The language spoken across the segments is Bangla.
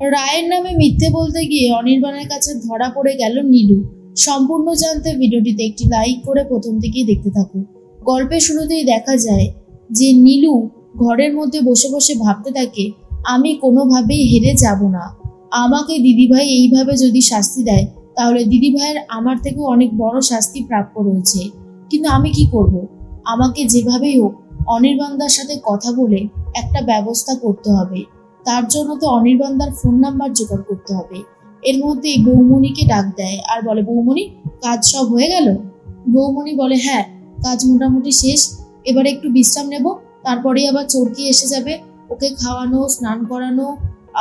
রায়ের নামে মিথ্যে বলতে গিয়ে অনির্বাণের কাছে ধরা পড়ে গেল নীলু। সম্পূর্ণ জানতে ভিডিওটিতে একটি লাইক করে প্রথম থেকেই দেখতে থাকুন। গল্পের শুরুতেই দেখা যায় যে নীলু ঘরের মধ্যে বসে বসে ভাবতে থাকে, আমি কোনোভাবেই হেরে যাব না। আমাকে দিদিভাই এইভাবে যদি শাস্তি দেয় তাহলে দিদিভাইয়ের আমার থেকেও অনেক বড় শাস্তি প্রাপ্য রয়েছে। কিন্তু আমি কি করব? আমাকে যেভাবেই হোক অনির্বাণদার সাথে কথা বলে একটা ব্যবস্থা করতে হবে। তার জন্য তো অনির্বাণদার ফোন নাম্বার জোগাড় করতে হবে। এর মধ্যেই বৌমণিকে ডাক দেয় আর বলে, বৌমণি, কাজ সব হয়ে গেল? বৌমণি বলে, হ্যাঁ, কাজ মোটামুটি শেষ, এবারে একটু বিশ্রাম নেব, তারপরেই আবার চরকি এসে যাবে, ওকে খাওয়ানো, স্নান করানো,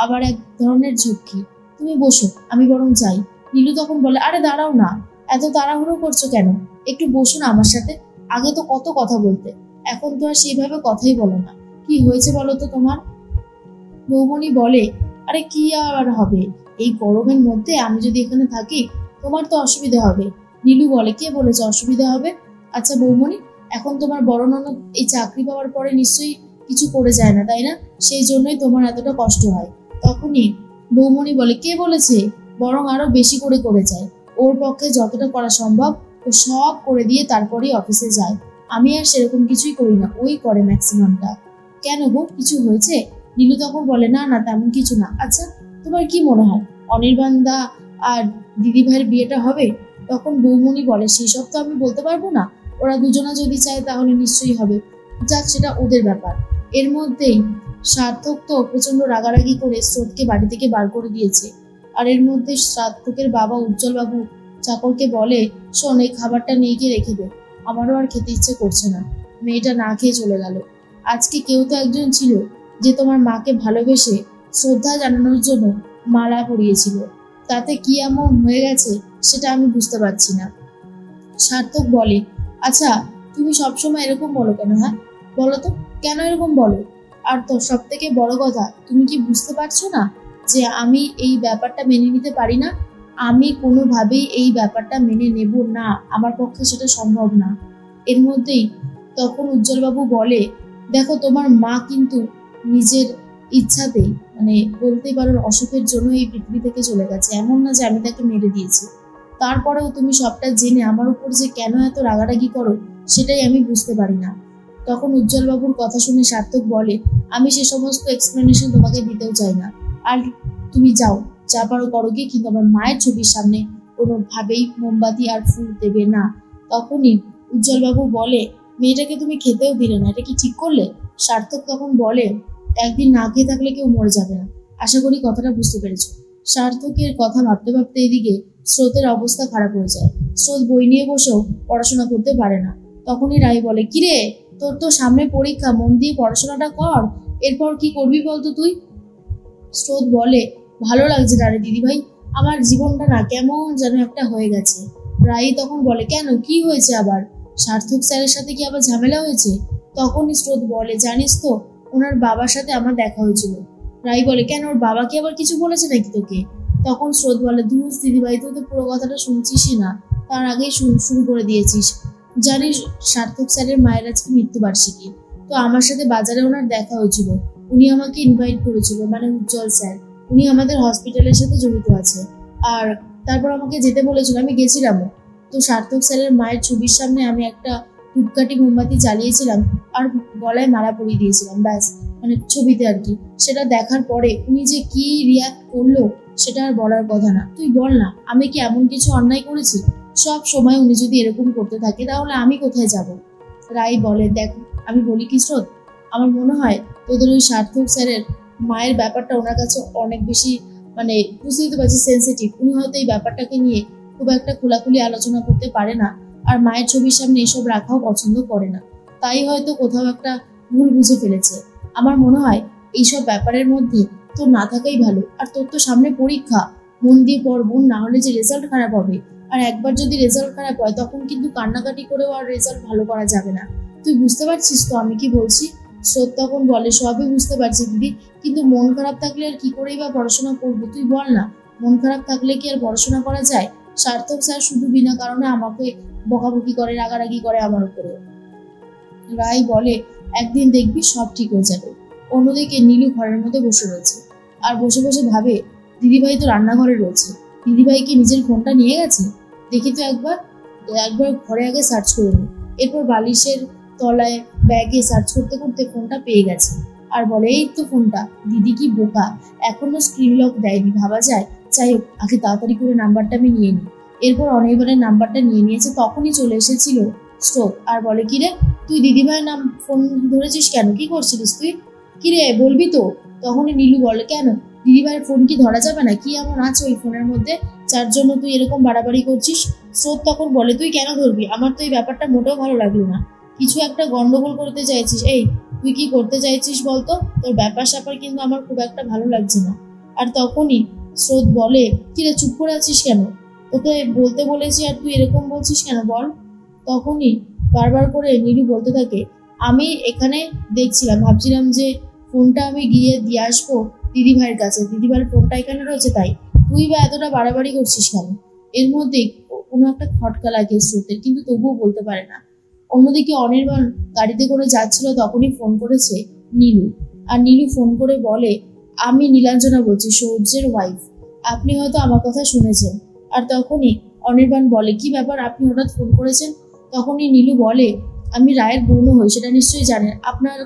আবার এক ধরনের ঝক্কি। তুমি বসো, আমি বরং যাই। নীলু তখন বলে, আরে দাঁড়াও না, এত তাড়াহুড়ো করছো কেন? একটু বসো না আমার সাথে। আগে তো কত কথা বলতে, এখন তো আর সেইভাবে কথাই বলো না। কি হয়েছে বলো তো তোমার? বৌমণি বলে, আরে কি আর হবে, এই গরমের মধ্যে আমি যদি এখানে থাকি তোমার তো অসুবিধা হবে। নীলু বলে, কে বলেছে অসুবিধা হবে? আচ্ছা বৌমণি, এখন তোমার বড় ননদ এই চাকরি পাওয়ার পরে নিশ্চয়ই কিছু করে যায় না, তাই না? সেই জন্যই তোমার এতটা কষ্ট হয়। তখনই বৌমণি বলে, কে বলেছে? বরং আরো বেশি করে করে যায়। ওর পক্ষে যতটা করা সম্ভব ও সব করে দিয়ে তারপরেই অফিসে যায়। আমি আর সেরকম কিছুই করি না, ওই করে ম্যাক্সিমামটা। কেন গো, কিছু হয়েছে? নীলু তখন বলে, না না, তেমন কিছু না। আচ্ছা, তোমার কি মনে হয় অনির্বাণদা আর দিদিভাইয়ের বিয়েটা হবে? তখন বৌমণি বলে, সেই সব তো আমি বলতে পারবো না, ওরা দুজনা যদি চায় তাহলে নিশ্চয়ই হবে, যাক সেটা ওদের ব্যাপার। এর মধ্যেই সার্থক তো প্রচন্ড রাগারাগি করে স্রোতকে বাড়ি থেকে বার করে দিয়েছে। আর এর মধ্যে সার্থকের বাবা উজ্জ্বল বাবু চাকরকে বলে, শোন, এই খাবারটা নিয়ে গিয়ে রেখে দে, আমারও আর খেতে ইচ্ছে করছে না। মেয়েটা না খেয়ে চলে গেল। আজকে কেউ তো একজন ছিল যে তোমার মাকে ভালোবেসে শ্রদ্ধা জানানোর জন্য মালা পরিয়েছিল, তাতে কি এমন হয়ে গেছে সেটা আমি বুঝতে পারছি না। সার্থক বলে, আচ্ছা তুমি সবসময় এরকম বলো কেন? হ্যাঁ বলো তো, কেন এরকম বলো? আর তো সব থেকে বড় কথা, তুমি কি বুঝতে পারছো না যে আমি এই ব্যাপারটা মেনে নিতে পারি না? আমি কোনোভাবেই এই ব্যাপারটা মেনে নেব না, আমার পক্ষে সেটা সম্ভব না। এর মধ্যেই তখন উজ্জ্বলবাবু বলে, দেখো, তোমার মা কিন্তু নিজের ইচ্ছাতেই, মানে বলতেই পারো অসুখের জন্য এই পৃথিবী থেকে চলে গেছে, এমন না যে আমি তাকে মেরে দিয়েছি। তারপরেও তুমি সবটা জেনে আমার উপর যে কেন এত রাগারাগি করো সেটাই আমি বুঝতে পারি না। তখন উজ্জ্বলবাবুর কথা শুনে সার্থক বলে, আমি সে সমস্ত এক্সপ্লেনেশন তোমাকে দিতেও চাই না, আর তুমি যাও, যা পারো করো গিয়ে, কিন্তু আমার মায়ের ছবির সামনে কোনোভাবেই মোমবাতি আর ফুল দেবে না। তখনই উজ্জ্বলবাবু বলে, মেয়েটাকে তুমি খেতেও দিলে না, এটা কি ঠিক করলে? সার্থক তখন বলে, একদিন না খেয়ে থাকলে কেউ মরে যাবে না। আশা করি কথাটা বুঝতে পেরেছো। সার্থকের কথা ভাবতে ভাবতে এদিকে স্রোতের অবস্থা খারাপ হয়ে যায়। স্রোত বই নিয়ে বসেও পড়াশোনা করতে পারে না। তখনই রাই বলে, কিরে, তোর তো সামনে পরীক্ষা, মন দিয়ে পড়াশোনাটা কর, এরপর কি করবি বলতো তুই? স্রোত বলে, ভালো লাগছে না রে দিদিভাই, আমার জীবনটা না কেমন যেন একটা হয়ে গেছে। রাই তখন বলে, কেন, কি হয়েছে আবার? সার্থক স্যারের সাথে কি আবার ঝামেলা হয়েছে? তখনই স্রোত বলে, জানিস তো, ওনার বাবার সাথে আমার দেখা হয়েছিল। রাই বলে, কেন, ওর বাবা কি আবার কিছু বলেছে নাকি তোকে? তখন স্রোত বলে, ধুস দিদিভাই, তুই তো পুরো কথাটা শুনছিসই না, তার আগেই শুরু করে দিয়েছিস। জানিস, সার্থক স্যারের মায়ের আজকে মৃত্যুবার্ষিকী, তো আমার সাথে বাজারে ওনার দেখা হয়েছিল। উনি আমাকে ইনভাইট করেছিল, মানে উজ্জ্বল স্যার, উনি আমাদের হসপিটালের সাথে জড়িত আছে। আর তারপর আমাকে যেতে বলেছিল, আমি গেছিলামও। তো সার্থক স্যারের মায়ের ছবির সামনে আমি একটা ধূপকাঠি মোমবাতি জ্বালিয়েছিলাম আর গলায় মালা পরিয়ে দিয়েছিলাম, ব্যাস, মানে ছবিতে আর কি। সেটা দেখার পরে উনি যে কি রিয়াক্ট করলো সেটা আর বলার কথা না। তুই বল না, আমি কি এমন কিছু অন্যায় করেছি? সব সময় উনি যদি এরকম করতে থাকে তাহলে আমি কোথায় যাব? রাই বলে, দেখ, আমি বলি কি স্রোত, আমার মনে হয় তোদের ওই সার্থক স্যারের মায়ের ব্যাপারটা ওনার কাছে অনেক বেশি, মানে বুঝতেই তো পারছি, সেন্সিটিভ। উনি হয়তো এই ব্যাপারটাকে নিয়ে খুব একটা খোলাখুলি আলোচনা করতে পারে না, আর মায়ের ছবির সামনে এসব রাখাও পছন্দ করে না। তাই হয়তো কোথাও একটা ভুল বুঝে ফেলেছে। আমার মনে হয় এইসব ব্যাপারের মধ্যে তোর না থাকাই ভালো। আর তোর তো সামনে পরীক্ষা, মন দিয়ে পড় বোন, না হলে যে রেজাল্ট খারাপ হবে। আর একবার যদি রেজাল্ট খারাপ হয় তখন কিন্তু কান্নাকাটি করেও আর রেজাল্ট ভালো করা যাবে না। তুই বুঝতে পারছিস তো আমি কি বলছি? স্রোত তখন বলে, সবই বুঝতে পারছি দিদি, কিন্তু মন খারাপ থাকলে আর কি করেই বা পড়াশোনা করবো? তুই বল না, মন খারাপ থাকলে কি আর পড়াশোনা করা যায়? সার্থক স্যার শুধু বিনা কারণে আমাকে বকাবকি করে, রাগারাগি করে আমার উপরে। রাই বলে, একদিন দেখবি সব ঠিক হয়ে যাবে। অন্যদিকে নীলু ঘরের মধ্যে বসে রয়েছে। আর বসে বসে ভাবে দিদিভাই তো রান্নাঘরে রয়েছে, দিদিভাই কি নিজের ফোনটা নিয়ে গেছে? দেখি তো একবার একবার ঘরে আগে সার্চ করে নি। এরপর বালিশের তলায় ব্যাগে সার্চ করতে করতে ফোনটা পেয়ে গেছে আর বলে এই তো ফোনটা। দিদি কি বোকা, এখনো স্ক্রিন লক দেয়নি, ভাবা যায়। যাই হোক, আগে তাড়াতাড়ি করে নাম্বারটা আমি নিয়ে নিই। এরপর অনির্বাণের নাম্বারটা নিয়ে নিয়েছে, তখনই চলে এসেছিল স্রোত আর বলে কিরে তুই দিদিভাইয়ের নাম ফোন ধরেছিস কেন, কি করছিলিস তুই, কিরে বলবি তো? তখনই নীলু বলে কেন, দিদিভাইয়ের ফোন কি ধরা যাবে না? কি এমন আছে ওই ফোনের মধ্যে যার জন্য তুই এরকম বাড়াবাড়ি করছিস? স্রোত তখন বলে তুই কেন ধরবি, আমার তো এই ব্যাপারটা মোটেও ভালো লাগলো না, কিছু একটা গন্ডগোল করতে চাইছিস। এই তুই কি করতে চাইছিস বলতো, তোর ব্যাপার স্যাপার কিন্তু আমার খুব একটা ভালো লাগছে না। আর তখনই স্রোত বলে কিরে চুপ করে আছিস কেন, তোকে বলতে বলেছি আর তুই এরকম বলছিস কেন বল। তখনই বারবার করে নীলু বলতে থাকে আমি এখানে দেখছিলাম, ভাবছিলাম যে ফোনটা আমি গিয়ে দিয়ে আসবো দিদিভাইয়ের কাছে, দিদিভাইয়ের ফোনটা এখানে রয়েছে, তাই তুই বা এতটা বাড়াবাড়ি করছিস কেন? এর মধ্যে কোনো একটা খটকা লাগে স্রোতের, কিন্তু তবুও বলতে পারে না। অন্যদিকে অনির্বাণ গাড়িতে করে যাচ্ছিল, তখনই ফোন করেছে নীলু। আর নীলু ফোন করে বলে আমি নীলাঞ্জনা বলছি, সূর্যের ওয়াইফ, আপনি হয়তো আমার কথা শুনেছেন। আর তখনই অনির্বাণ বলে কি ব্যাপার, আপনি হঠাৎ ফোন করেছেন? তখনই নীলু বলে আমি রায়ের বোনও হই, সেটা নিশ্চয়ই জানেন, আপনার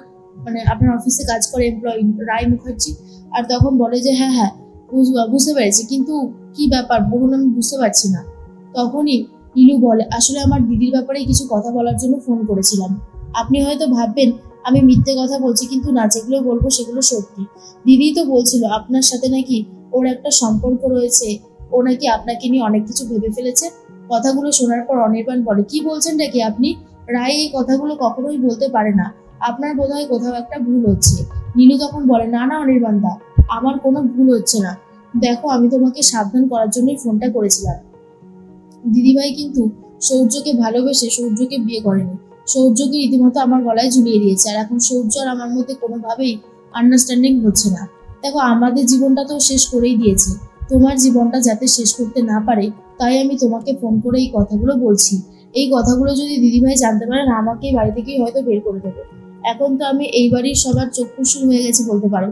অফিসে কাজ করে এমপ্লয়ি রায় মুখার্জি। আর তখন বলে যে হ্যাঁ হ্যাঁ বুঝতে পেরেছি, কিন্তু কি ব্যাপার বলুন, আমি বুঝতে পারছি না। তখনই নীলু বলে আসলে আমার দিদির ব্যাপারে কিছু কথা বলার জন্য ফোন করেছিলাম। আপনি হয়তো ভাববেন আমি মিথ্যে কথা বলছি, কিন্তু না, যেগুলো বলবো সেগুলো সত্যি। দিদি তো বলছিল আপনার সাথে নাকি ওর একটা সম্পর্ক রয়েছে, ও নাকি আপনাকে নিয়ে অনেক কিছু ভেবে ফেলেছে। কথাগুলো শোনার পর অনির্বাণ বলে কি বলছেন নাকি আপনি? রায় এই কথাগুলো কখনোই বলতে পারে না, আপনার বোধহয় কোথাও একটা ভুল হচ্ছে। নীলু তখন বলে না না অনির্বাণ দা, আমার কোনো ভুল হচ্ছে না, দেখো আমি তোমাকে সাবধান করার জন্যই ফোনটা করেছিলাম। দিদিভাই কিন্তু সৌর্যকে ভালোবেসে সৌর্যকে বিয়ে করেনি, সৌর্যকে রীতিমতো আমার গলায় ঝুলিয়ে দিয়েছে, আর এখন সৌর্য আর আমার মধ্যে কোনোভাবেই আন্ডারস্ট্যান্ডিং হচ্ছে না। দেখো আমাদের জীবনটা তো শেষ করেই দিয়েছে, তোমার জীবনটা যাতে শেষ করতে না পারে তাই আমি তোমাকে ফোন করে এই কথাগুলো বলছি। এই কথাগুলো যদি দিদিভাই জানতে পারেন আমাকে এই বাড়ি থেকেই হয়তো বের করে দেবে। এখন তো আমি এই বাড়ির সবার চক্ষুশূল হয়ে গেছি বলতে পারো,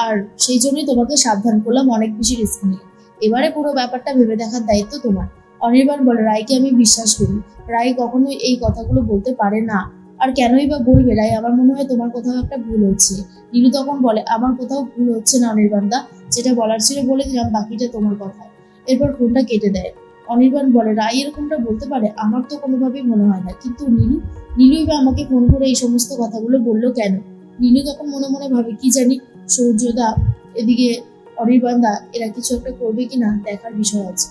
আর সেই জন্যই তোমাকে সাবধান করলাম অনেক বেশি রিস্ক নিয়ে। এবারে পুরো ব্যাপারটা ভেবে দেখার দায়িত্ব তোমার। অনির্বাণ বলে রায়কে আমি বিশ্বাস করি, রায় কখনোই এই কথাগুলো বলতে পারে না, আর কেনই বা বলবে রায়, আমার মনে হয় তোমার কোথাও একটা ভুল হচ্ছে। নীলু তখন বলে আমার কোথাও ভুল হচ্ছে না অনির্বাণ দা, যেটা বলার ছিল বলে দিলাম, বাকিটা তোমার কথা। এরপর ফোনটা কেটে দেয়। অনির্বাণ বলে রায় এরকমটা বলতে পারে, আমার তো কোনোভাবেই মনে হয় না, কিন্তু নীলুই বা আমাকে ফোন করে এই সমস্ত কথাগুলো বললো কেন? নীলু তখন মনে মনে ভাবে কি জানি সূর্যদা এদিকে অনির্বাণ দা এরা কিছু একটা করবে কিনা দেখার বিষয় আছে।